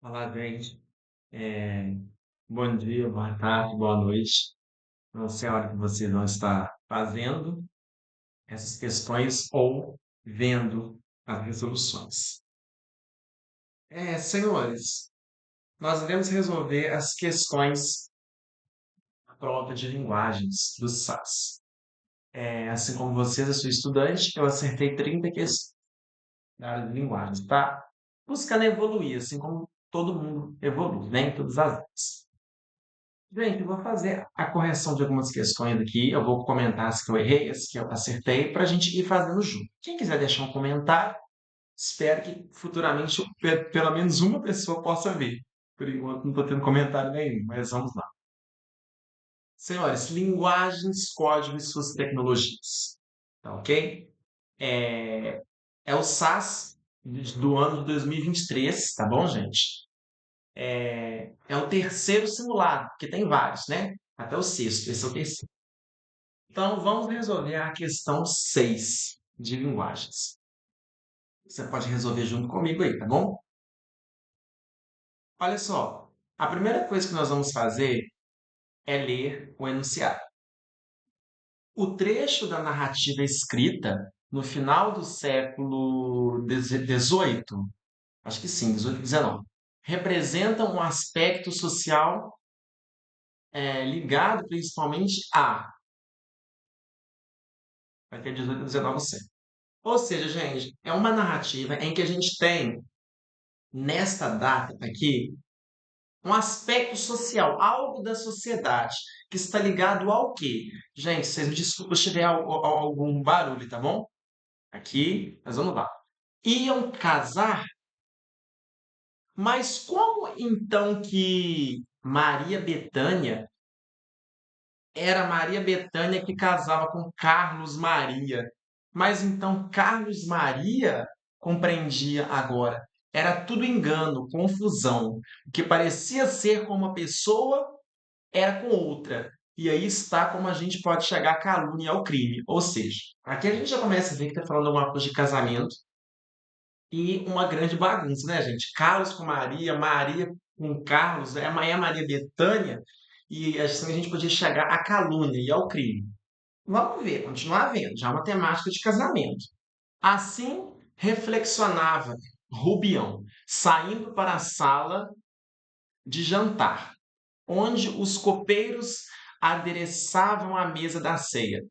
Olá, gente. É, Bom dia, boa tarde, boa noite. Não sei a hora que vocês vão estar fazendo essas questões ou vendo as resoluções. Senhores, nós iremos resolver as questões da prova de linguagens do SAS. Assim como vocês, eu sou estudante, eu acertei 30 questões da área de linguagens, tá? Buscando evoluir, assim como todo mundo evolui, né, em todas as áreas. Gente, eu vou fazer a correção de algumas questões aqui. Eu vou comentar as que eu errei, as que eu acertei, para a gente ir fazendo junto. Quem quiser deixar um comentário, espero que futuramente pelo menos uma pessoa possa ver. Por enquanto, não estou tendo comentário nenhum, mas vamos lá. Senhores, linguagens, código e suas tecnologias. Tá ok? É, é o SAS do ano de 2023, tá bom, gente? É o terceiro simulado, porque tem vários, né? Até o sexto, esse é o terceiro. Então, vamos resolver a questão 6 de linguagens. Você pode resolver junto comigo aí, tá bom? Olha só, a primeira coisa que nós vamos fazer é ler o enunciado. O trecho da narrativa escrita no final do século XVIII, acho que sim, XVIII, XIX, representa um aspecto social ligado principalmente a. Vai ter 18 e 19 sempre. Ou seja, gente, é uma narrativa em que a gente tem, nesta data aqui, um aspecto social, algo da sociedade, que está ligado ao quê? Gente, vocês me desculpem se tiver algum barulho, tá bom? Aqui, mas vamos lá. Iam casar, mas como então que Maria Bethânia era Maria Bethânia que casava com Carlos Maria? Mas então Carlos Maria compreendia agora. Era tudo engano, confusão. O que parecia ser com uma pessoa era com outra. E aí está como a gente pode chegar à calúnia e ao crime. Ou seja, aqui a gente já começa a ver que está falando alguma coisa de casamento e uma grande bagunça, né, gente? Carlos com Maria, Maria com Carlos, é Maria Bethânia, e assim a gente podia chegar à calúnia e ao crime. Vamos ver, continuar vendo, já é uma temática de casamento. Assim reflexionava Rubião, saindo para a sala de jantar, onde os copeiros adereçavam a mesa da ceia,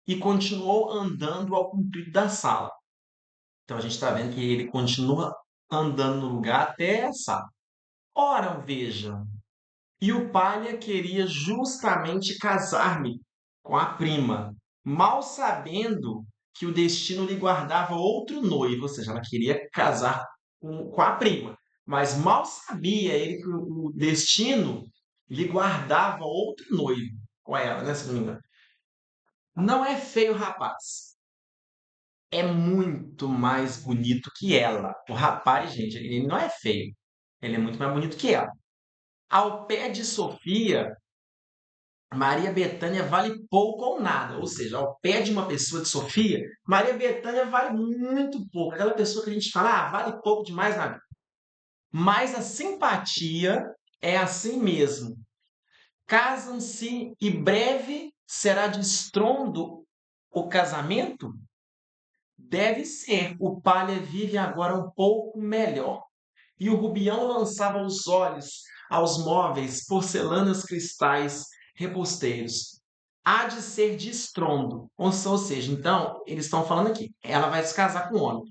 e continuou andando ao comprido da sala. Então a gente está vendo que ele continua andando no lugar até a sala. Ora, veja, e o palha queria justamente casar-me com a prima, mal sabendo que o destino lhe guardava outro noivo, ou seja, ela queria casar com a prima, mas mal sabia ele que o destino lhe guardava outro noivo com ela, né, se não me engano. Não é feio, rapaz. É muito mais bonito que ela. O rapaz, gente, ele não é feio. Ele é muito mais bonito que ela. Ao pé de Sofia, Maria Bethânia vale pouco ou nada. Ou seja, ao pé de uma pessoa de Sofia, Maria Bethânia vale muito pouco. Aquela pessoa que a gente fala, vale pouco demais na vida. Mas a simpatia é assim mesmo. Casam-se e breve será de estrondo o casamento? Deve ser. O palha vive agora um pouco melhor. E o Rubião lançava os olhos aos móveis, porcelanas, cristais, reposteiros. Há de ser de estrondo. Ou seja, então, eles estão falando aqui, ela vai se casar com o homem.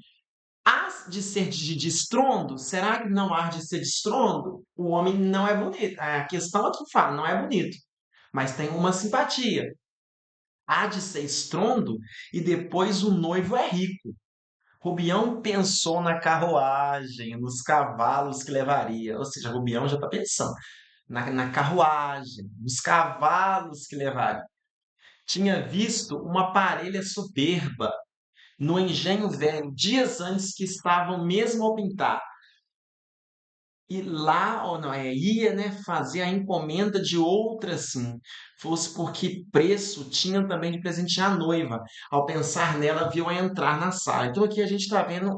Há de ser de estrondo? Será que não há de ser de estrondo? O homem não é bonito. A questão aqui fala, não é bonito. Mas tem uma simpatia. Há de ser estrondo e depois o noivo é rico. Rubião pensou na carruagem, nos cavalos que levaria. Ou seja, Rubião já está pensando na carruagem, nos cavalos que levaria. Tinha visto uma parelha soberba no engenho velho, dias antes que estavam mesmo ao pintar. e lá, ou não, ia, né, fazer a encomenda de outra, assim, fosse porque preço tinha também de presentear a noiva. Ao pensar nela, viu-a entrar na sala. Então aqui a gente está vendo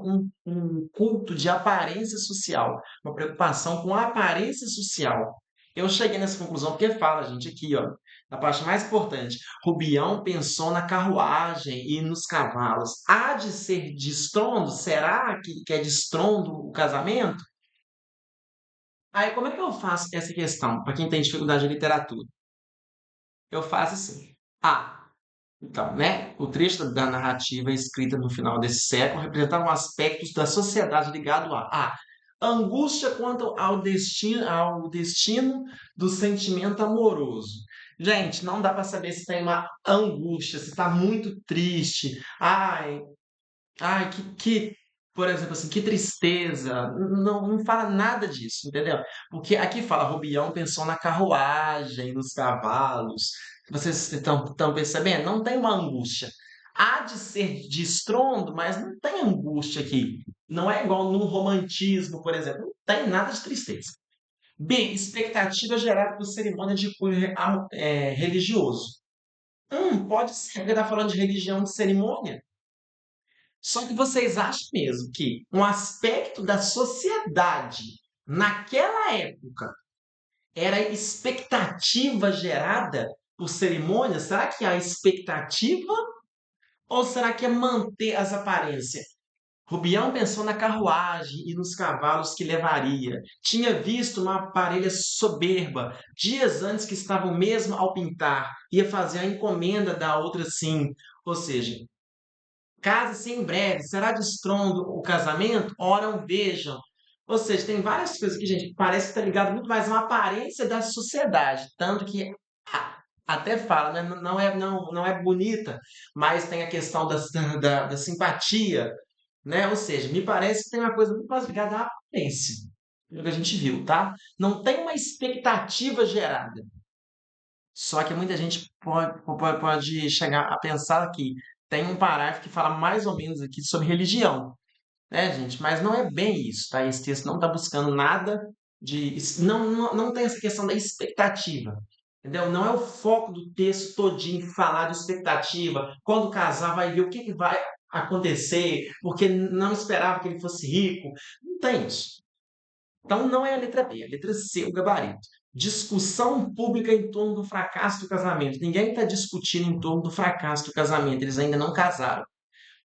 um culto de aparência social, uma preocupação com a aparência social. Eu cheguei nessa conclusão porque fala, gente, aqui, ó, na parte mais importante. Rubião pensou na carruagem e nos cavalos. Há de ser de estrondo? Será que é de estrondo o casamento? Aí, como é que eu faço essa questão, para quem tem dificuldade de literatura? Eu faço assim. Ah, então, né? O trecho da narrativa escrita no final desse século representavam aspectos da sociedade ligado a angústia quanto ao destino do sentimento amoroso. Gente, não dá para saber se tem uma angústia, se está muito triste. Ai, por exemplo, assim, que tristeza. Não, não fala nada disso, entendeu? Porque aqui fala, Rubião pensou na carruagem, nos cavalos. Vocês estão percebendo? Não tem uma angústia. Há de ser de estrondo, mas não tem angústia aqui. Não é igual no romantismo, por exemplo. Não tem nada de tristeza. B, expectativa gerada por cerimônia de cunho religioso. Pode ser, porque está falando de religião de cerimônia. Só que vocês acham mesmo que um aspecto da sociedade naquela época era expectativa gerada por cerimônias? Será que há expectativa ou será que é manter as aparências? Rubião pensou na carruagem e nos cavalos que levaria. Tinha visto uma parelha soberba, dias antes que estavam mesmo ao pintar. Ia fazer a encomenda da outra sim. Ou seja, case-se em breve, será de estrondo o casamento? Oram, vejam. Ou seja, tem várias coisas que, gente, parece que está ligado muito mais a uma aparência da sociedade. Tanto que até fala, né? Não é bonita, mas tem a questão da simpatia, né? Ou seja, me parece que tem uma coisa muito mais ligada à aparência, pelo que a gente viu, tá? Não tem uma expectativa gerada. Só que muita gente pode chegar a pensar que tem um parágrafo que fala mais ou menos aqui sobre religião, né, gente? Mas não é bem isso, tá? Esse texto não está buscando nada de. Não tem essa questão da expectativa, entendeu? Não é o foco do texto todinho falar de expectativa. Quando casar, vai ver o que vai acontecer, porque não esperava que ele fosse rico. Não tem isso. Então, não é a letra B, é a letra C, o gabarito. Discussão pública em torno do fracasso do casamento. Ninguém está discutindo em torno do fracasso do casamento, eles ainda não casaram.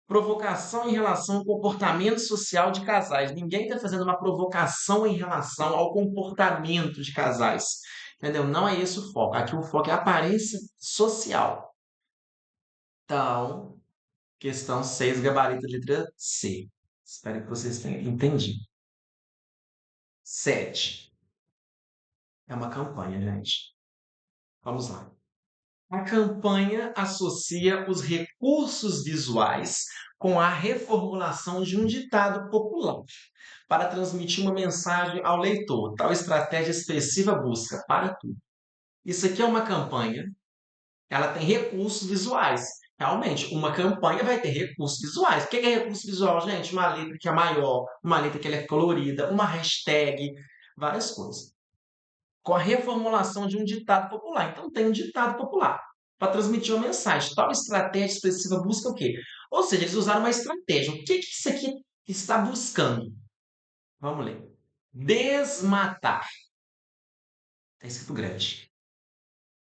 Provocação em relação ao comportamento social de casais. Ninguém está fazendo uma provocação em relação ao comportamento de casais. Entendeu? Não é esse o foco. Aqui o foco é a aparência social. Então, questão 6, gabarito, letra C. Espero que vocês tenham entendido. 7. É uma campanha, gente. Vamos lá. A campanha associa os recursos visuais com a reformulação de um ditado popular para transmitir uma mensagem ao leitor. Tal estratégia expressiva busca para tudo. Isso aqui é uma campanha, ela tem recursos visuais. Realmente, uma campanha vai ter recursos visuais. O que é recurso visual, gente? Uma letra que é maior, uma letra que ela é colorida, uma hashtag, várias coisas com a reformulação de um ditado popular. Então, tem um ditado popular para transmitir uma mensagem. Tal estratégia expressiva busca o quê? Ou seja, eles usaram uma estratégia. O que isso aqui está buscando? Vamos ler. Desmatar. Está escrito grande.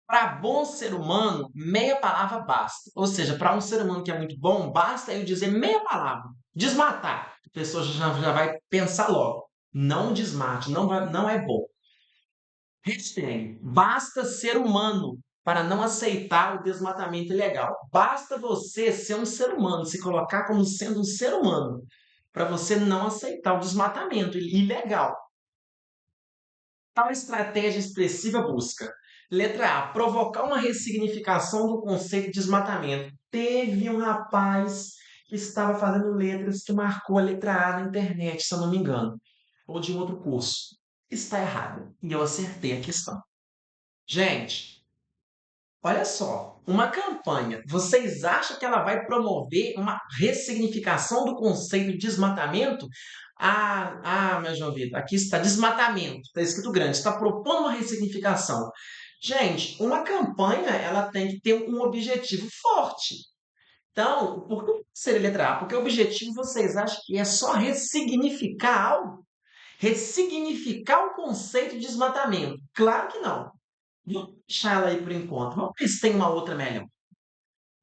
Para bom ser humano, meia palavra basta. Ou seja, para um ser humano que é muito bom, basta eu dizer meia palavra. Desmatar. A pessoa já vai pensar logo. Não desmate, não é bom. Hashtag, basta ser humano para não aceitar o desmatamento ilegal. Basta você ser um ser humano, se colocar como sendo um ser humano, para você não aceitar o desmatamento ilegal. Tal estratégia expressiva busca. Letra A. Provocar uma ressignificação do conceito de desmatamento. Teve um rapaz que estava fazendo letras que marcou a letra A na internet, se eu não me engano, ou de um outro curso. Está errado. E eu acertei a questão. Gente, Olha só, uma campanha, vocês acham que ela vai promover uma ressignificação do conceito de desmatamento? Meu João Vitor, aqui está desmatamento, está escrito grande, está propondo uma ressignificação. Gente, uma campanha, ela tem que ter um objetivo forte. Então, por que seria letra A? Porque o objetivo, vocês acham que é só ressignificar algo? Ressignificar o conceito de desmatamento? Claro que não. Vamos deixar ela aí por enquanto. Vamos ver se tem uma outra melhor.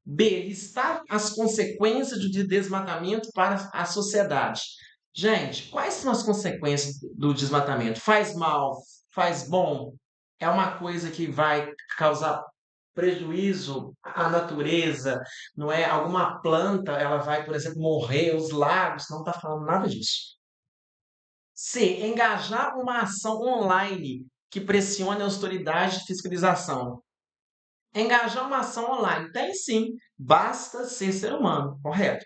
B. Listar as consequências do desmatamento para a sociedade. Gente, quais são as consequências do desmatamento? Faz mal? Faz bom? É uma coisa que vai causar prejuízo à natureza? Não é? Alguma planta, ela vai, por exemplo, morrer? Os lagos? Não está falando nada disso. C. Engajar uma ação online que pressione a autoridade de fiscalização. Engajar uma ação online. Tem sim, basta ser humano, correto.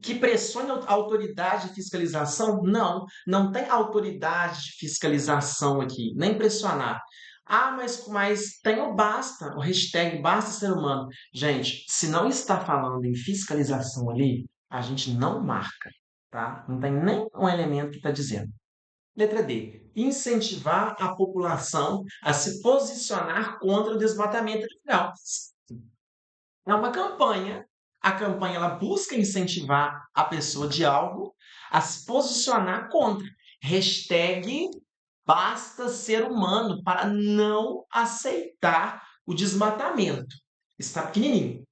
Que pressione a autoridade de fiscalização? Não, não tem autoridade de fiscalização aqui, nem pressionar. Mas tem o basta, o hashtag basta ser humano. Gente, se não está falando em fiscalização ali, a gente não marca, tá? Não tem nem um elemento que está dizendo. Letra D. Incentivar a população a se posicionar contra o desmatamento ilegal. É uma campanha. A campanha ela busca incentivar a pessoa de algo a se posicionar contra. Hashtag basta ser humano para não aceitar o desmatamento. Está pequenininho.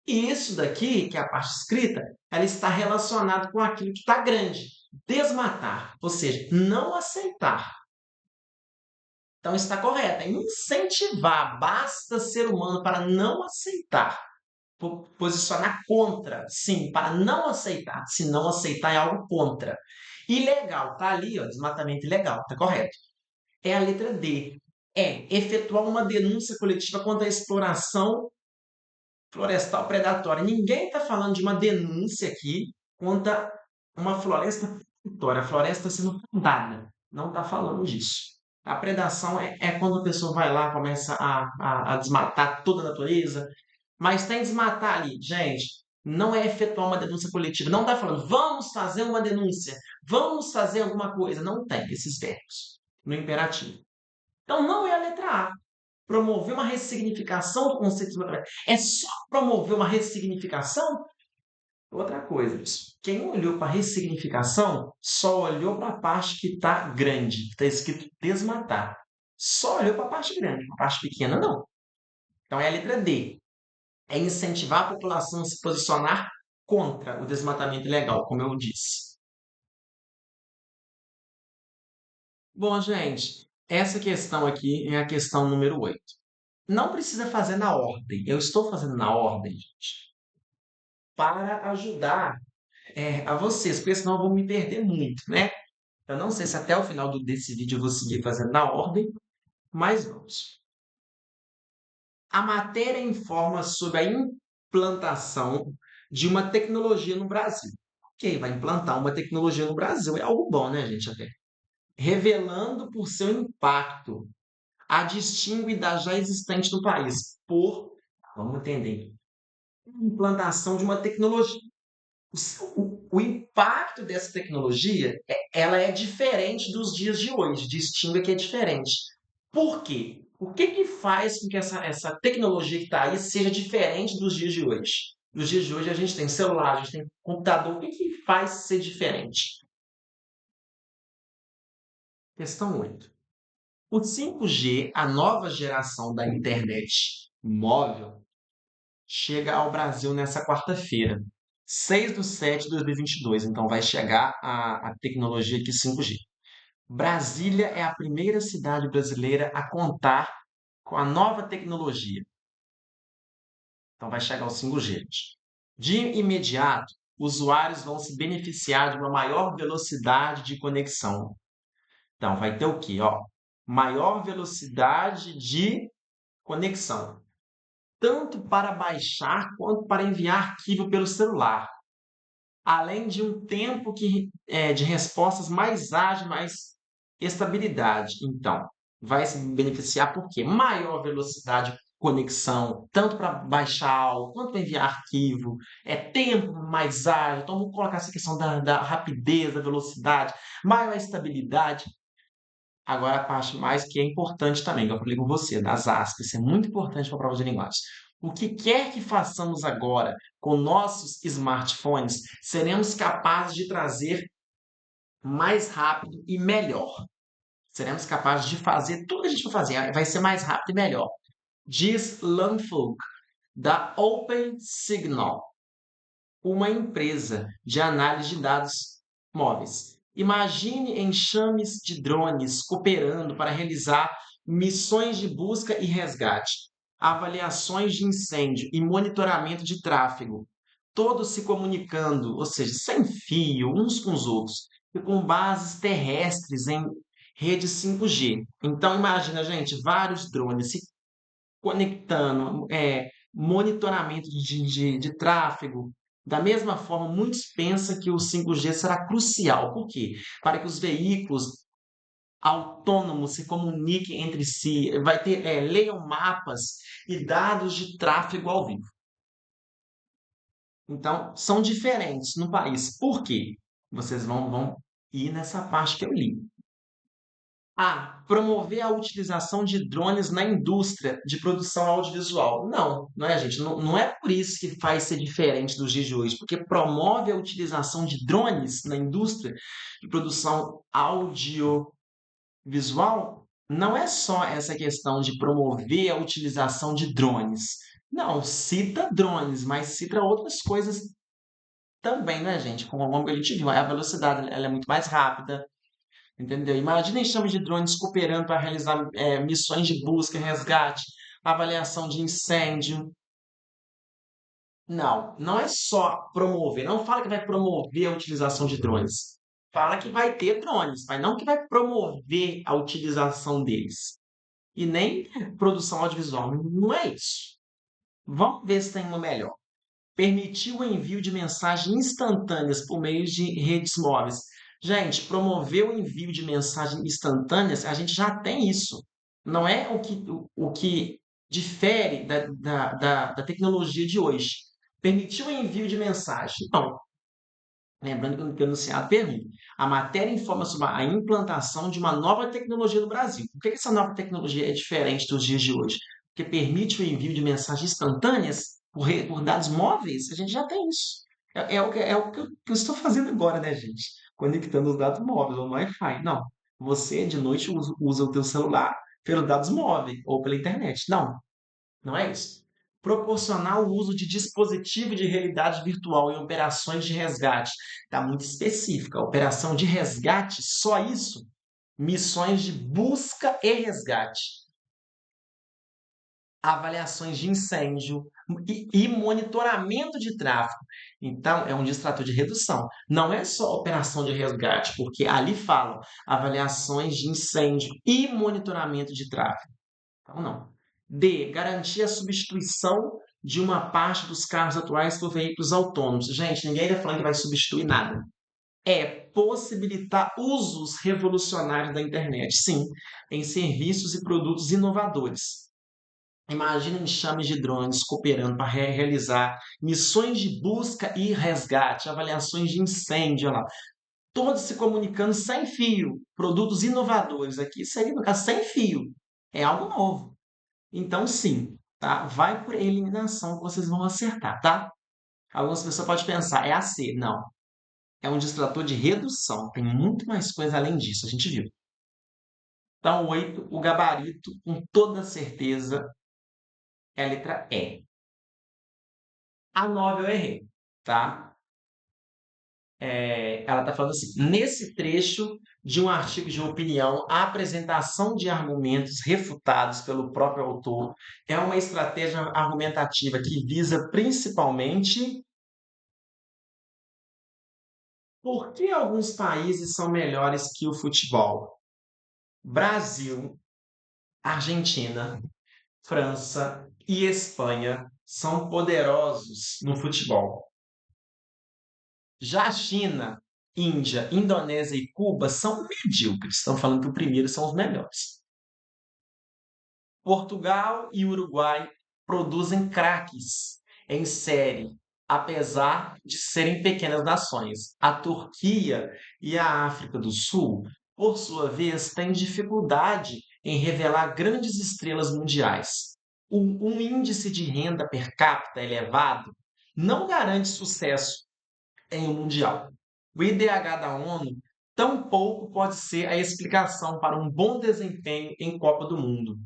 E isso daqui, que é a parte escrita, ela está relacionada com aquilo que está grande. Desmatar, ou seja, não aceitar. Então está correto, é incentivar, basta ser humano para não aceitar. Posicionar contra, sim, para não aceitar. Se não aceitar é algo contra. Ilegal, tá ali, ó, desmatamento ilegal, tá correto. É a letra D. É efetuar uma denúncia coletiva contra a exploração florestal predatória. Ninguém está falando de uma denúncia aqui contra uma floresta predatória, a floresta sendo podada. Não está falando disso. A predação é quando a pessoa vai lá, começa a desmatar toda a natureza, mas tem desmatar ali. Gente, não é efetuar uma denúncia coletiva. Não está falando, vamos fazer uma denúncia, vamos fazer alguma coisa. Não tem esses verbos no imperativo. Então, não é a letra A. Promover uma ressignificação do conceito de desmatamento. É só promover uma ressignificação? Outra coisa, quem olhou para ressignificação só olhou para a parte que está grande, que está escrito desmatar. Só olhou para a parte grande, para a parte pequena não. Então é a letra D. É incentivar a população a se posicionar contra o desmatamento ilegal, como eu disse. Bom, gente, essa questão aqui é a questão número 8. Não precisa fazer na ordem. Eu estou fazendo na ordem, gente, para ajudar a vocês, porque senão eu vou me perder muito, né? Eu não sei se até o final desse vídeo eu vou seguir fazendo na ordem, mas vamos. A matéria informa sobre a implantação de uma tecnologia no Brasil. Ok, vai implantar uma tecnologia no Brasil. É algo bom, né, gente? Até. Revelando por seu impacto a distingue da já existente no país, vamos entender, implantação de uma tecnologia. O impacto dessa tecnologia, ela é diferente dos dias de hoje, distingue que é diferente. Por quê? O que faz com que essa tecnologia que está aí seja diferente dos dias de hoje? Nos dias de hoje a gente tem celular, a gente tem computador. O que faz ser diferente? Questão 8. O 5G, a nova geração da internet móvel, chega ao Brasil nessa quarta-feira, 6/7/2022. Então, vai chegar a tecnologia aqui 5G. Brasília é a primeira cidade brasileira a contar com a nova tecnologia. Então, vai chegar o 5G. De imediato, usuários vão se beneficiar de uma maior velocidade de conexão. Então, vai ter o quê? Ó, maior velocidade de conexão, tanto para baixar quanto para enviar arquivo pelo celular, além de um tempo de respostas mais ágil, mais estabilidade. Então, vai se beneficiar por quê? Maior velocidade conexão, tanto para baixar áudio, quanto para enviar arquivo, tempo mais ágil. Então, vamos colocar essa questão da rapidez, da velocidade, maior estabilidade. Agora, a parte mais que é importante também, que eu falei com você, das aspas, isso é muito importante para a prova de linguagem. O que quer que façamos agora com nossos smartphones, seremos capazes de trazer mais rápido e melhor. Seremos capazes de fazer tudo que a gente for fazer, vai ser mais rápido e melhor. Diz Lanfolk, da Open Signal, uma empresa de análise de dados móveis. Imagine enxames de drones cooperando para realizar missões de busca e resgate, avaliações de incêndio e monitoramento de tráfego, todos se comunicando, ou seja, sem fio, uns com os outros, e com bases terrestres em rede 5G. Então, imagina, gente, vários drones se conectando, monitoramento de tráfego. Da mesma forma, muitos pensam que o 5G será crucial. Por quê? Para que os veículos autônomos se comuniquem entre si, vai ter, leiam mapas e dados de tráfego ao vivo. Então, são diferentes no país. Por quê? Vocês vão ir nessa parte que eu li. Promover a utilização de drones na indústria de produção audiovisual. Não, não é, gente? Não, não é por isso que faz ser diferente dos dias de hoje, porque promove a utilização de drones na indústria de produção audiovisual. Não é só essa questão de promover a utilização de drones. Não, cita drones, mas cita outras coisas também, né, gente? Como a gente viu, a velocidade ela é muito mais rápida, entendeu? Imagina enxame de drones cooperando para realizar missões de busca, resgate, avaliação de incêndio. Não, não é só promover. Não fala que vai promover a utilização de drones. Fala que vai ter drones, mas não que vai promover a utilização deles. E nem produção audiovisual. Não é isso. Vamos ver se tem uma melhor. Permitir o envio de mensagens instantâneas por meio de redes móveis. Gente, promover o envio de mensagens instantâneas, a gente já tem isso. Não é o que difere da tecnologia de hoje. Permitir o envio de mensagem. Não. Lembrando que o enunciado pergunta. A matéria informa sobre a implantação de uma nova tecnologia no Brasil. Por que essa nova tecnologia é diferente dos dias de hoje? Porque permite o envio de mensagens instantâneas por dados móveis. A gente já tem isso. É o que eu estou fazendo agora, né, gente? Conectando os dados móveis ao Wi-Fi. Não. Você, de noite, usa o teu celular pelos dados móveis ou pela internet. Não. Não é isso. Proporcionar o uso de dispositivo de realidade virtual em operações de resgate. Está muito específica. Operação de resgate, só isso. Missões de busca e resgate. Avaliações de incêndio e monitoramento de tráfego. Então, é um distrator de redução. Não é só operação de resgate, porque ali falam avaliações de incêndio e monitoramento de tráfego. Então, não. D. Garantir a substituição de uma parte dos carros atuais por veículos autônomos. Gente, ninguém está falando que vai substituir nada. É possibilitar usos revolucionários da internet, sim, em serviços e produtos inovadores. Imagina enxames de drones cooperando para realizar missões de busca e resgate, avaliações de incêndio, olha lá, todos se comunicando sem fio, produtos inovadores. Aqui seria, no caso, sem fio. É algo novo. Então, sim, tá? Vai por eliminação que vocês vão acertar, tá? Algumas pessoas podem pensar, é a C. Não. É um distrator de redução. Tem muito mais coisa além disso, a gente viu. Então, 8, o gabarito, com toda certeza, é a letra E. A 9 eu errei, tá? Ela está falando assim: nesse trecho de um artigo de opinião, a apresentação de argumentos refutados pelo próprio autor é uma estratégia argumentativa que visa principalmente por que alguns países são melhores que o futebol. Brasil, Argentina, França e Espanha são poderosos no futebol. Já a China, Índia, Indonésia e Cuba são medíocres. Estão falando que o primeiro são os melhores. Portugal e Uruguai produzem craques em série, apesar de serem pequenas nações. A Turquia e a África do Sul, por sua vez, têm dificuldade em revelar grandes estrelas mundiais. Um índice de renda per capita elevado não garante sucesso em um mundial. O IDH da ONU tampouco pode ser a explicação para um bom desempenho em Copa do Mundo.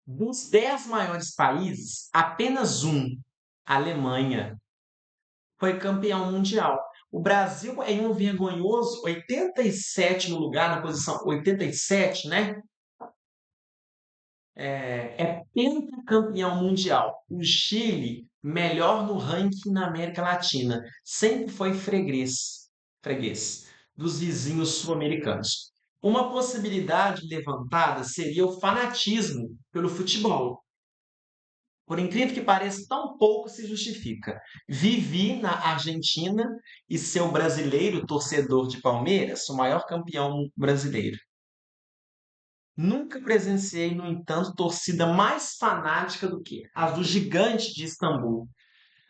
Dos 10 maiores países, apenas um, a Alemanha, foi campeão mundial. O Brasil é em um vergonhoso 87º lugar, na posição 87, né? É pentacampeão mundial. O Chile, melhor no ranking na América Latina, sempre foi freguês dos vizinhos sul-americanos. Uma possibilidade levantada seria o fanatismo pelo futebol. Por incrível que pareça, tão pouco se justifica. Vivi na Argentina e seu brasileiro torcedor de Palmeiras, o maior campeão brasileiro. Nunca presenciei, no entanto, torcida mais fanática do que a do gigante de Istambul.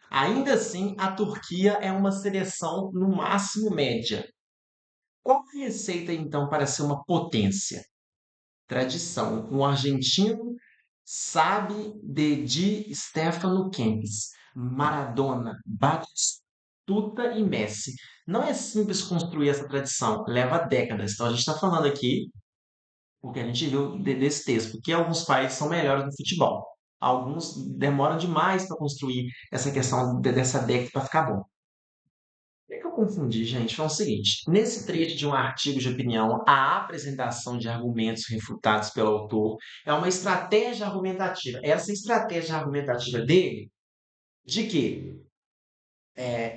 Ainda assim, a Turquia é uma seleção no máximo média. Qual a receita, então, para ser uma potência? Tradição. Um argentino sabe de Di Stefano Kempis, Maradona, Batistuta e Messi. Não é simples construir essa tradição, leva décadas. Então a gente está falando aqui, porque a gente viu desse texto, porque alguns países são melhores no futebol. Alguns demoram demais para construir essa questão dessa década para ficar bom. O que eu confundi, gente, foi o seguinte: nesse trecho de um artigo de opinião, a apresentação de argumentos refutados pelo autor é uma estratégia argumentativa. Essa estratégia argumentativa dele, de quê?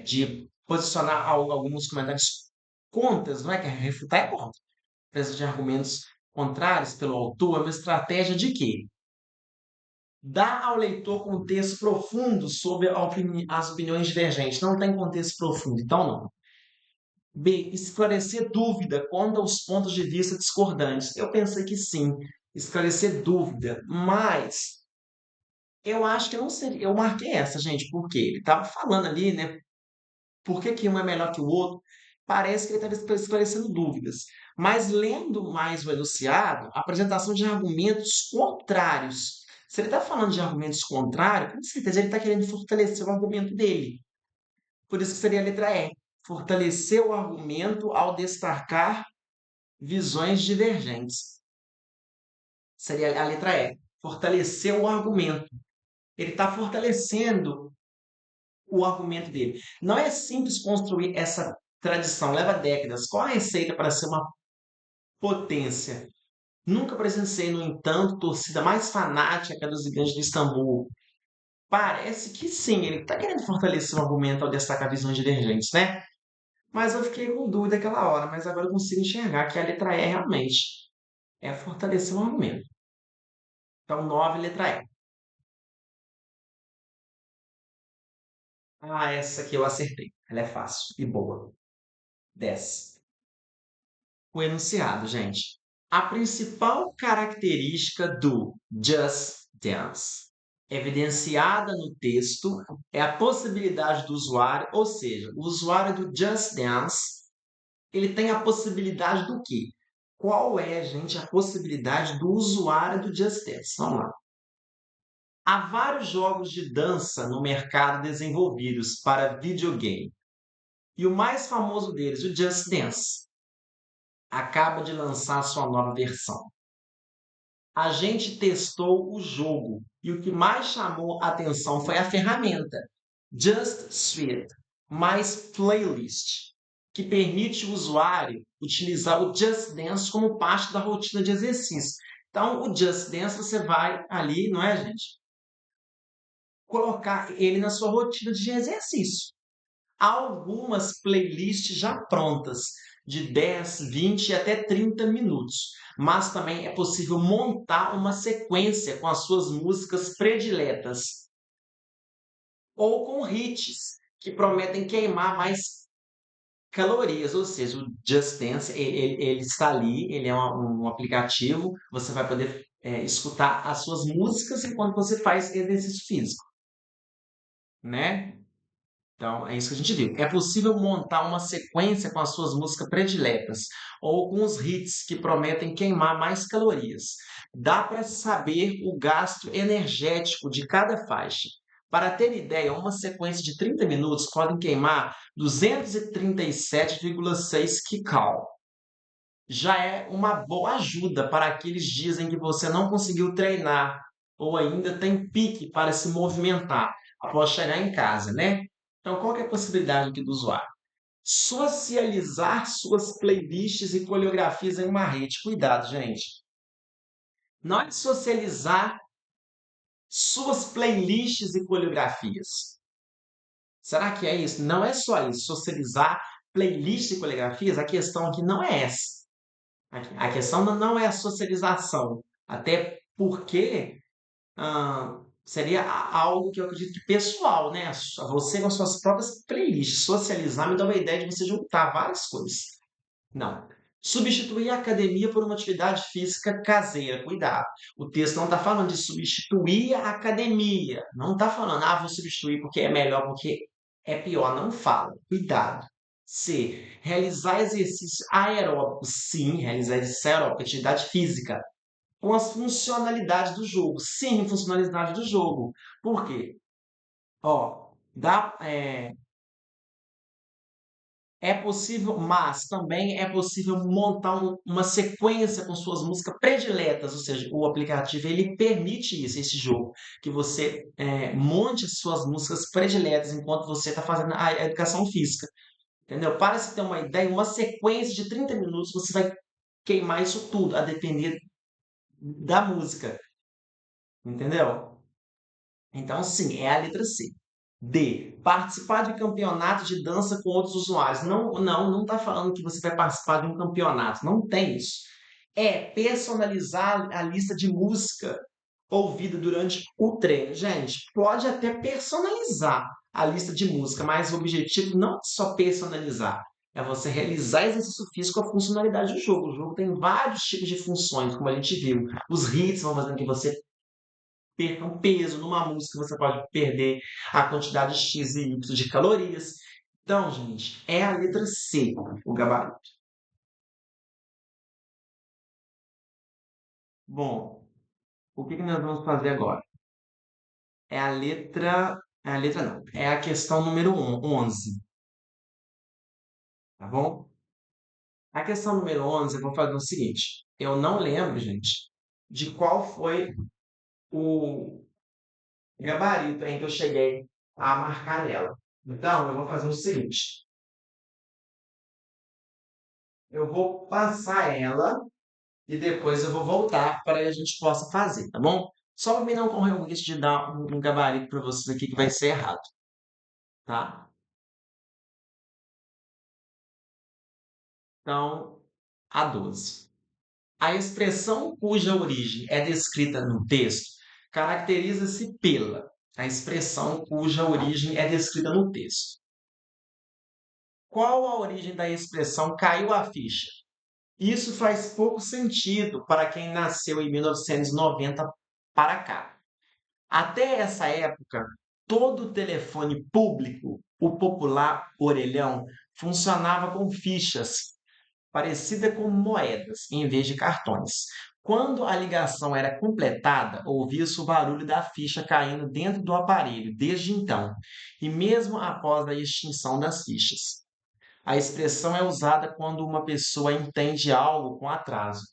De posicionar alguns comentários contras, não é? Que refutar é contra. Presença de argumentos contrários pelo autor é uma estratégia de quê? Dá ao leitor contexto profundo sobre as opiniões divergentes. Não tem contexto profundo, então não. B. Esclarecer dúvida quanto aos pontos de vista discordantes. Eu pensei que sim, esclarecer dúvida, mas eu acho que não seria. Eu marquei essa, gente, porque ele estava falando ali, né? Por que que um é melhor que o outro? Parece que ele estava esclarecendo dúvidas. Mas lendo mais o enunciado, a apresentação de argumentos contrários. Se ele está falando de argumentos contrários, com certeza ele está querendo fortalecer o argumento dele. Por isso que seria a letra E. Fortalecer o argumento ao destacar visões divergentes. Seria a letra E. Fortalecer o argumento. Ele está fortalecendo o argumento dele. Não é simples construir essa tradição, leva décadas. Qual a receita para ser uma potência? Nunca presenciei, no entanto, torcida mais fanática dos gigantes de Istambul. Parece que sim, ele está querendo fortalecer o argumento ao destacar visões divergentes, né? Mas eu fiquei com dúvida aquela hora, mas agora eu consigo enxergar que a letra E realmente é fortalecer o argumento. Então, 9, letra E. Ah, essa aqui eu acertei. Ela é fácil e boa. 10. O enunciado, gente. A principal característica do Just Dance, evidenciada no texto, é a possibilidade do usuário, ou seja, o usuário do Just Dance, ele tem a possibilidade do quê? Qual é, gente, a possibilidade do usuário do Just Dance? Vamos lá. Há vários jogos de dança no mercado desenvolvidos para videogame. E o mais famoso deles, o Just Dance, acaba de lançar sua nova versão. A gente testou o jogo e o que mais chamou a atenção foi a ferramenta Just Suite, mais playlist, que permite o usuário utilizar o Just Dance como parte da rotina de exercício. Então, o Just Dance você vai ali, não é, gente? Colocar ele na sua rotina de exercício. Há algumas playlists já prontas, de 10, 20 e até 30 minutos, mas também é possível montar uma sequência com as suas músicas prediletas ou com hits que prometem queimar mais calorias, ou seja, o Just Dance, ele está ali, ele é um aplicativo, você vai poder escutar as suas músicas enquanto você faz exercício físico, né? Então, é isso que a gente viu. É possível montar uma sequência com as suas músicas prediletas ou com os hits que prometem queimar mais calorias. Dá para saber o gasto energético de cada faixa. Para ter ideia, uma sequência de 30 minutos pode queimar 237,6 kcal. Já é uma boa ajuda para aqueles dias em que você não conseguiu treinar ou ainda tem pique para se movimentar após chegar em casa, né? Então, qual que é a possibilidade aqui do usuário? Socializar suas playlists e coreografias em uma rede. Cuidado, gente. Não é socializar suas playlists e coreografias. Será que é isso? Não é só isso. Socializar playlists e coreografias. A questão aqui não é essa. A questão não é a socialização, até porque seria algo que eu acredito que pessoal, né? Você com as suas próprias playlists, socializar me dá uma ideia de você juntar várias coisas. Não. Substituir a academia por uma atividade física caseira. Cuidado. O texto não está falando de substituir a academia. Não está falando, vou substituir porque é melhor, porque é pior. Não fala. Cuidado. C. Realizar exercício aeróbico. Sim, realizar exercício aeróbico, atividade física. Com as funcionalidades do jogo. Sim, funcionalidade do jogo. Por quê? Ó, é possível, mas também é possível montar uma sequência com suas músicas prediletas, ou seja, o aplicativo ele permite isso, esse jogo, que você monte as suas músicas prediletas enquanto você está fazendo a educação física, entendeu? Para você ter uma ideia, uma sequência de 30 minutos você vai queimar isso tudo, a depender da música, entendeu? Então, sim, é a letra C. D. Participar de campeonatos de dança com outros usuários. Não está falando que você vai participar de um campeonato. Não tem isso. É personalizar a lista de música ouvida durante o treino. Gente, pode até personalizar a lista de música, mas o objetivo não é só personalizar. É você realizar exercício físico com a funcionalidade do jogo. O jogo tem vários tipos de funções, como a gente viu. Os hits vão fazendo que você perca um peso. Numa música você pode perder a quantidade X e Y de calorias. Então, gente, é a letra C, o gabarito. Bom, o que nós vamos fazer agora? É a letra não, é a questão número 11, tá bom? A questão número 11, eu vou fazer o seguinte, eu não lembro, gente, de qual foi o gabarito em que eu cheguei a marcar nela. Então, eu vou fazer o seguinte, eu vou passar ela e depois eu vou voltar para que a gente possa fazer, tá bom? Só para mim não correr o risco de dar um gabarito para vocês aqui que vai ser errado, tá? Então, a 12. A expressão cuja origem é descrita no texto caracteriza-se pela. A expressão cuja origem é descrita no texto. Qual a origem da expressão caiu a ficha? Isso faz pouco sentido para quem nasceu em 1990 para cá. Até essa época, todo telefone público, o popular orelhão, funcionava com fichas, parecida com moedas, em vez de cartões. Quando a ligação era completada, ouvia-se o barulho da ficha caindo dentro do aparelho, desde então, e mesmo após a extinção das fichas. A expressão é usada quando uma pessoa entende algo com atraso.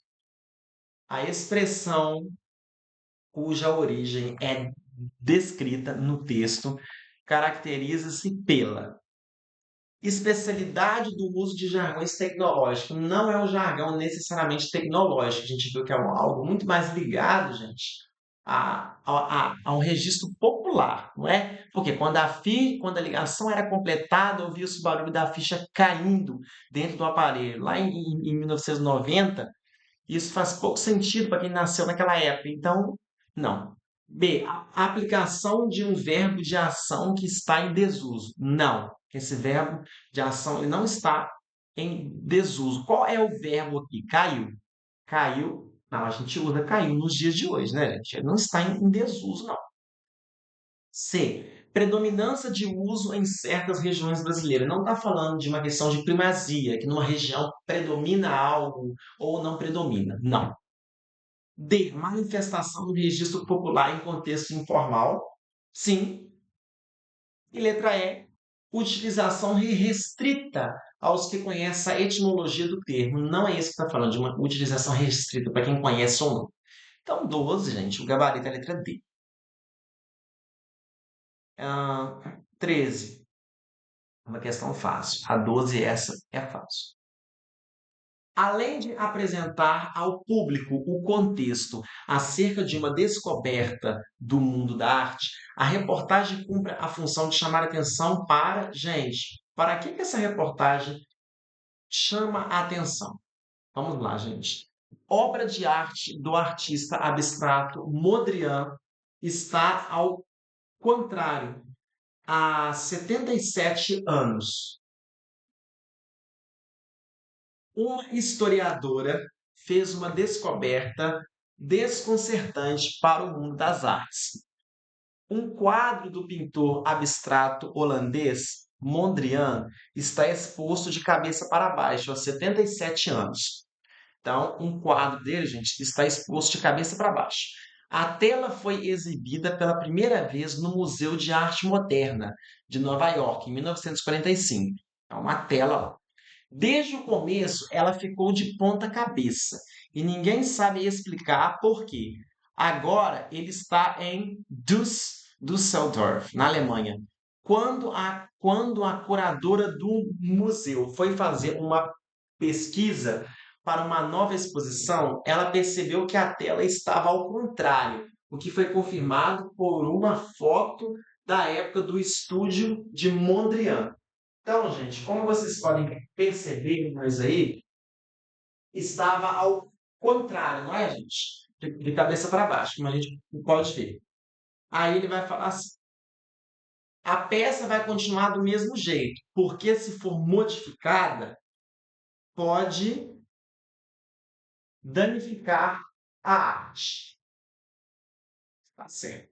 A expressão cuja origem é descrita no texto caracteriza-se pela especialidade do uso de jargões tecnológicos. Não é um jargão necessariamente tecnológico. A gente viu que é algo muito mais ligado, gente, a um registro popular, não é? Porque quando a ligação era completada, ouvia-se o barulho da ficha caindo dentro do aparelho. Lá em 1990, isso faz pouco sentido para quem nasceu naquela época. Então, não. B. A aplicação de um verbo de ação que está em desuso. Não. que esse verbo de ação ele não está em desuso. Qual é o verbo aqui? Caiu. Caiu. Não, a gente usa caiu nos dias de hoje, né, gente? Ele não está em desuso, não. C. Predominância de uso em certas regiões brasileiras. Não está falando de uma questão de primazia, que numa região predomina algo ou não predomina. Não. D. Manifestação do registro popular em contexto informal. Sim. E letra E. Utilização restrita aos que conhecem a etimologia do termo. Não é isso que está falando, de uma utilização restrita para quem conhece ou não. Então, 12, gente, o gabarito é a letra D. 13. Uma questão fácil. A 12, essa é fácil. Além de apresentar ao público o contexto acerca de uma descoberta do mundo da arte, a reportagem cumpre a função de chamar atenção para, gente, para que essa reportagem chama a atenção? Vamos lá, gente. Obra de arte do artista abstrato Mondrian está ao contrário, há 77 anos. Uma historiadora fez uma descoberta desconcertante para o mundo das artes. Um quadro do pintor abstrato holandês Mondrian está exposto de cabeça para baixo há 77 anos. Então, um quadro dele, gente, está exposto de cabeça para baixo. A tela foi exibida pela primeira vez no Museu de Arte Moderna de Nova York, em 1945. É uma tela lá. Desde o começo, ela ficou de ponta cabeça e ninguém sabe explicar por quê. Agora ele está em Düsseldorf, na Alemanha. Quando a curadora do museu foi fazer uma pesquisa para uma nova exposição, ela percebeu que a tela estava ao contrário, o que foi confirmado por uma foto da época do estúdio de Mondrian. Então, gente, como vocês podem perceber mais aí, estava ao contrário, não é, gente? De cabeça para baixo, como a gente pode ver. Aí ele vai falar assim: a peça vai continuar do mesmo jeito, porque se for modificada, pode danificar a arte. Tá certo.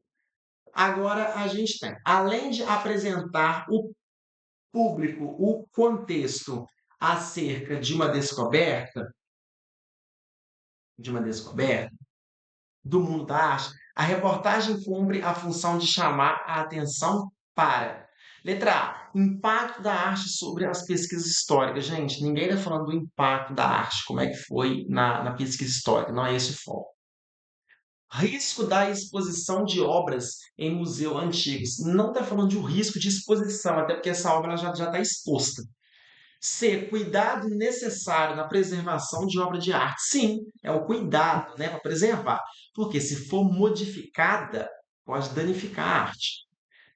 Agora a gente tem, além de apresentar o público, o contexto acerca de uma descoberta do mundo da arte, a reportagem cumpre a função de chamar a atenção para. Letra A. Impacto da arte sobre as pesquisas históricas. Gente, ninguém está falando do impacto da arte, como é que foi na pesquisa histórica, não é esse o foco. Risco da exposição de obras em museus antigos. Não está falando de um risco de exposição, até porque essa obra já está exposta. C. Cuidado necessário na preservação de obra de arte. Sim, é o cuidado, né, para preservar. Porque se for modificada, pode danificar a arte.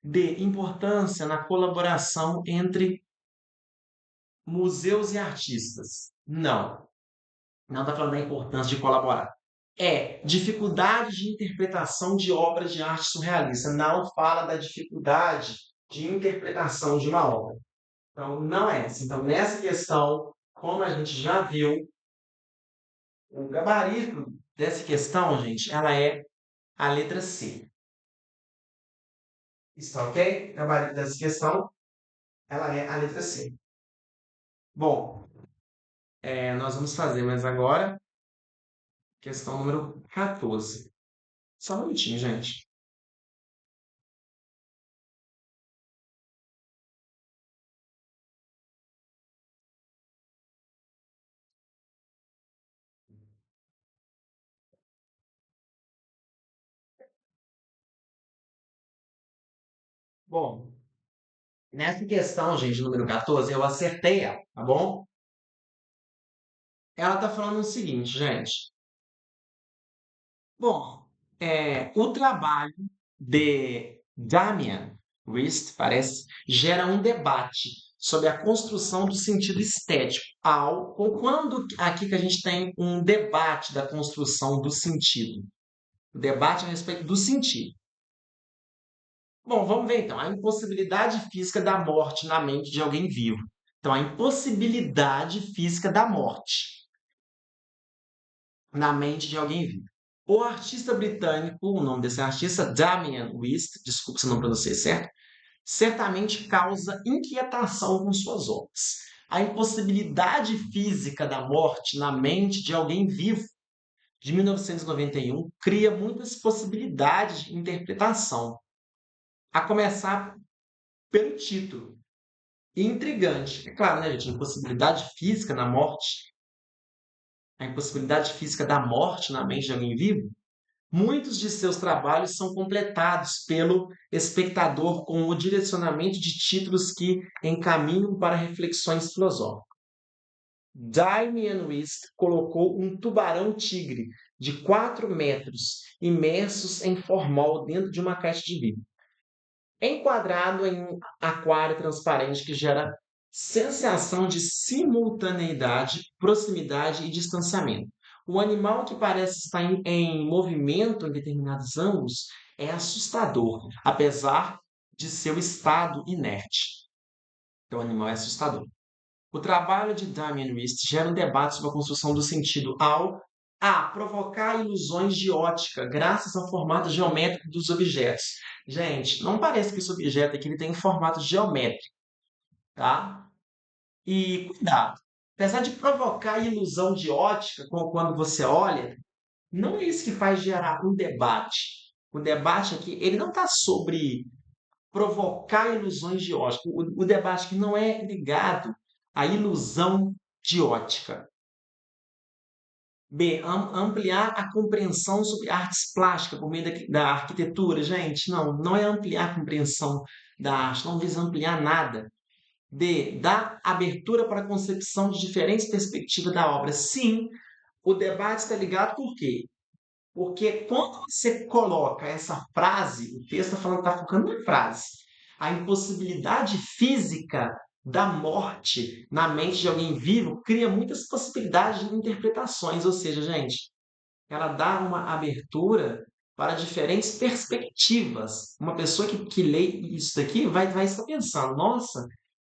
D. Importância na colaboração entre museus e artistas. Não, não está falando da importância de colaborar. É dificuldade de interpretação de obras de arte surrealista. Não fala da dificuldade de interpretação de uma obra. Então, não é essa. Então, nessa questão, como a gente já viu, o gabarito dessa questão, gente, ela é a letra C. Está ok? O gabarito dessa questão, ela é a letra C. Bom, nós vamos fazer, mas agora, questão número 14. Só um minutinho, gente. Bom, nessa questão, gente, número 14, eu acertei ela, tá bom? Ela está falando o seguinte, gente. Bom, o trabalho de Damian Rist, parece, gera um debate sobre a construção do sentido estético. Quando aqui que a gente tem um debate da construção do sentido? O debate a respeito do sentido. Bom, vamos ver então. A impossibilidade física da morte na mente de alguém vivo. Então, a impossibilidade física da morte na mente de alguém vivo. O artista britânico, o nome desse artista, Damien Hirst, desculpe se eu não pronunciei certo, certamente causa inquietação com suas obras. A impossibilidade física da morte na mente de alguém vivo, de 1991, cria muitas possibilidades de interpretação, a começar pelo título. Intrigante. É claro, né, gente? A impossibilidade física na morte, a impossibilidade física da morte na mente de alguém vivo. Muitos de seus trabalhos são completados pelo espectador com o direcionamento de títulos que encaminham para reflexões filosóficas. Damien Hirst colocou um tubarão-tigre de 4 metros imersos em formol dentro de uma caixa de vidro, enquadrado em um aquário transparente que gera sensação de simultaneidade, proximidade e distanciamento. O animal que parece estar em movimento em determinados ângulos é assustador, apesar de seu estado inerte. Então, o animal é assustador. O trabalho de Damien Hirst gera um debate sobre a construção do sentido ao a. Provocar ilusões de ótica graças ao formato geométrico dos objetos. Gente, não parece que esse objeto aqui ele tem formato geométrico, tá? E cuidado, apesar de provocar ilusão de ótica quando você olha, não é isso que faz gerar um debate. O debate aqui, ele não está sobre provocar ilusões de ótica. O debate aqui não é ligado à ilusão de ótica. B. Ampliar a compreensão sobre artes plásticas por meio da arquitetura. Gente, não é ampliar a compreensão da arte, não visa ampliar nada. D. Dar abertura para a concepção de diferentes perspectivas da obra. Sim, o debate está ligado por quê? Porque quando você coloca essa frase, o texto está falando, está focando na frase, a impossibilidade física da morte na mente de alguém vivo cria muitas possibilidades de interpretações. Ou seja, gente, ela dá uma abertura para diferentes perspectivas. Uma pessoa que lê isso daqui vai estar pensando, nossa,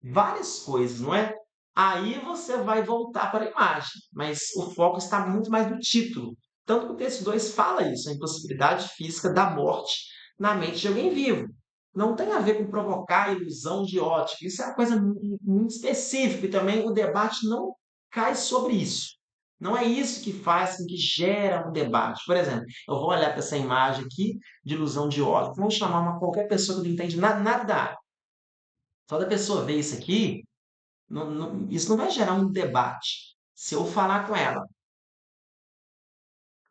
várias coisas, não é? Aí você vai voltar para a imagem, mas o foco está muito mais no título. Tanto que o texto 2 fala isso, a impossibilidade física da morte na mente de alguém vivo. Não tem a ver com provocar ilusão de ótica, isso é uma coisa muito específica e também o debate não cai sobre isso. Não é isso que faz com que gera um debate. Por exemplo, eu vou olhar para essa imagem aqui de ilusão de ótica, vamos chamar qualquer pessoa que não entende nada da área. Só da pessoa ver isso aqui, isso não vai gerar um debate. Se eu falar com ela,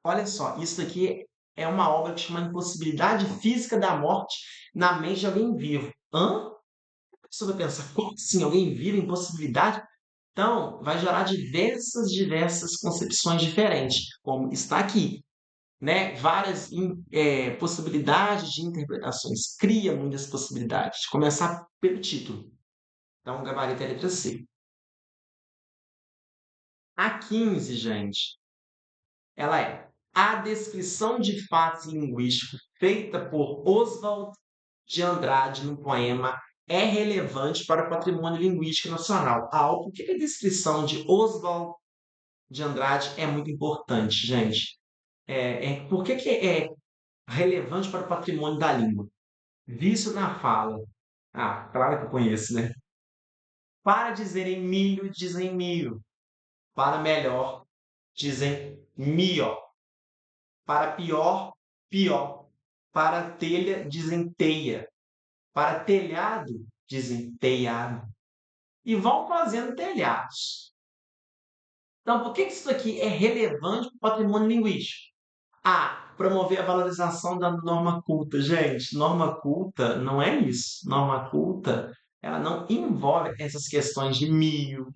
olha só, isso aqui é uma obra que chama Impossibilidade Física da Morte na mente de alguém vivo. Hã? A pessoa vai pensar, como assim? Alguém vivo? Impossibilidade? Então, vai gerar diversas concepções diferentes, como está aqui, né? Várias possibilidades de interpretações. Cria muitas possibilidades. Começar pelo título. Então, o gabarito é a letra C. A 15, gente, ela é a descrição de fatos linguísticos feita por Oswald de Andrade no poema é relevante para o patrimônio linguístico nacional. Por que a descrição de Oswald de Andrade é muito importante, gente? Por que é relevante para o patrimônio da língua? Visto na fala. Ah, claro que eu conheço, né? Para dizerem milho, dizem milho. Para melhor, dizem melhor. Para pior, pior. Para telha, dizem teia. Para telhado, dizem telhado. E vão fazendo telhados. Então, por que isso aqui é relevante para o patrimônio linguístico? A. Promover a valorização da norma culta. Gente, norma culta não é isso. Norma culta, ela não envolve essas questões de mio,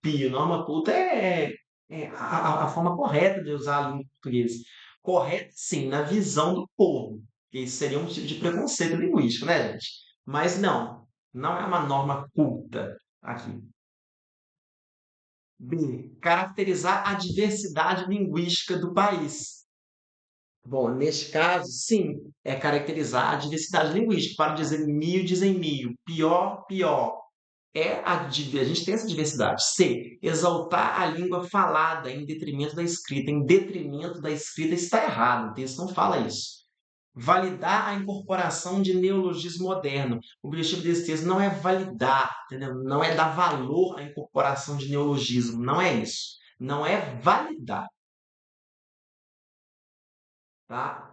pio. Norma culta é a forma correta de usar a língua portuguesa. Correta, sim, na visão do povo. Isso seria um tipo de preconceito linguístico, né, gente? Mas não é uma norma culta aqui. B. Caracterizar a diversidade linguística do país. Bom, neste caso, sim, é caracterizar a diversidade linguística. Para dizer mil, dizem mil. Pior, pior. A gente tem essa diversidade. C, exaltar a língua falada em detrimento da escrita. Em detrimento da escrita está errado, o texto não fala isso. Validar a incorporação de neologismo moderno. O objetivo desse texto não é validar, entendeu? Não é dar valor à incorporação de neologismo, não é isso. Não é validar, tá?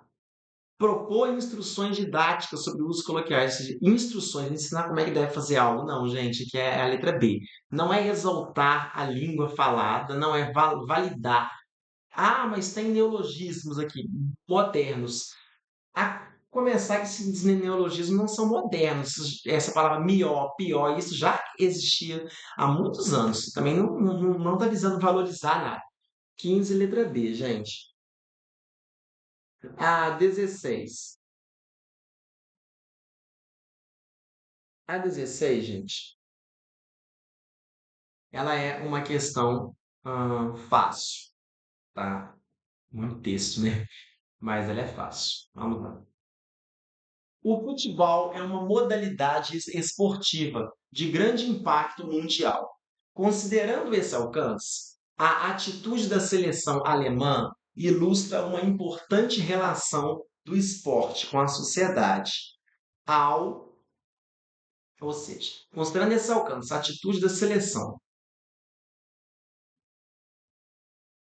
Propor instruções didáticas sobre o uso coloquiais, ou seja, instruções, ensinar como é que deve fazer algo. Não, gente, que é a letra B. Não é exaltar a língua falada, não é validar. Ah, mas tem neologismos aqui, modernos. A começar que esses neologismos não são modernos. Essa palavra melhor, pior, isso já existia há muitos anos. Também não está visando valorizar nada. 15, letra B, gente. A 16. A 16, gente, ela é uma questão fácil, tá? Muito texto, né? Mas ela é fácil. Vamos lá. O futebol é uma modalidade esportiva de grande impacto mundial. Considerando esse alcance, a atitude da seleção alemã ilustra uma importante relação do esporte com a sociedade, ou seja, considerando esse alcance, a atitude da seleção